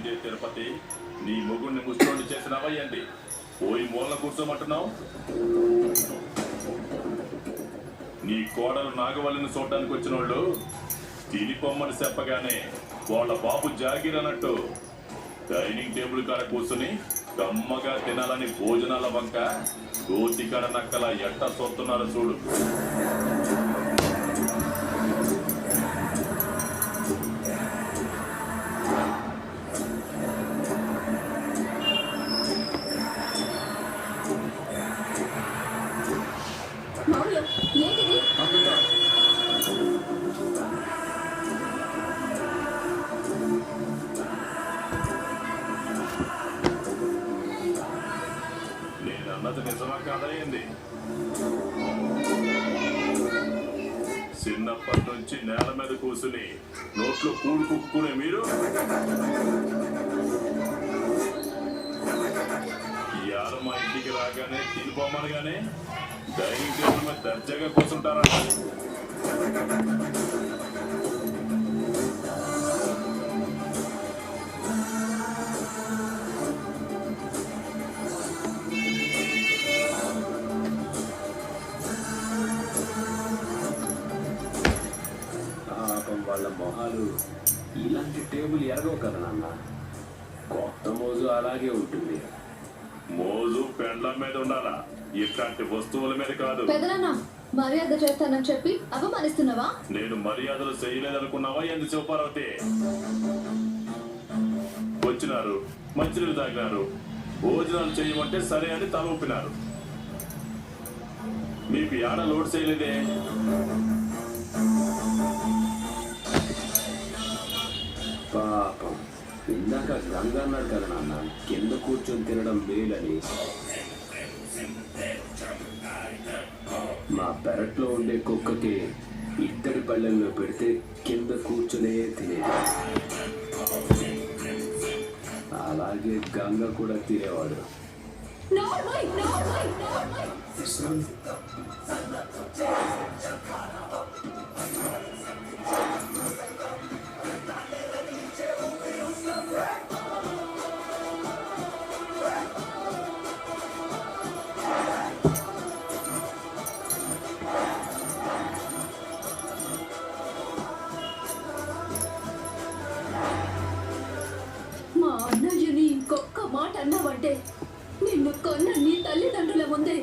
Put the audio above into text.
ఏంటి తిరుపతి, నీ మొగుడిని ముష్టోడి చేసినవయ్యండి. పోయి మూల కూర్చోమంటున్నావు. నీ కోడలు నాగవల్లిని చూడడానికి వచ్చిన వాళ్ళు తినిపోమ్మని చెప్పగానే వాళ్ళ బాబు జాగీర్ అన్నట్టు డైనింగ్ టేబుల్ కాడ కూర్చుని గమ్మగా తినాలని భోజనాల వంక గోతికాడ నక్కల ఎట్ట చూస్తున్నారో చూడు. నేనన్నది నిజమా కాదయ్యింది? చిన్నప్పటి నుంచి నేల మీద కూర్చుని నోట్లో కూడు కుక్కునే మీరు ఇవాళ మా ఇంటికి రాగానే తినిపోమనగానే డైనింగ్ టేబుల్ మీద దర్జాగా కూర్చుంటారా? వాళ్ళ మొహాలు ఇలాంటి టేబుల్ ఎరగవు కదా నాన్న. కొత్త మోజు అలాగే ఉంటుంది. మోజు పెండ్ల మీద ఉండాలా, ఇట్లాంటి వస్తువుల మీద కాదు. పెదనాన్న మర్యాద చేస్తానని చెప్పి అవమానిస్తున్నావా? నేను మర్యాదలు చేయలేదనుకున్నావా ఏంది శివపార్వతి? వచ్చినారు, మంచినీళ్ళు తాగినారు, భోజనాలు చేయమంటే సరే అని తల ఊపినారు. మీకు ఏడ లోడ్ చేయలేదే. పాపం ఇందాక గంగ అన్నాడు కదా నాన్న, కింద కూర్చొని తినడం మేలని. మా పెరట్లో ఉండే కుక్కకి ఇత్తడి పళ్ళెల్లో పెడితే కింద కూర్చునే తినేది. అలాగే గంగ కూడా తినేవాడు. మా అన్నయ్యని ఇంకొక్క మాట అన్నావంటే నిన్ను కొన్న నీ తల్లిదండ్రుల ముందే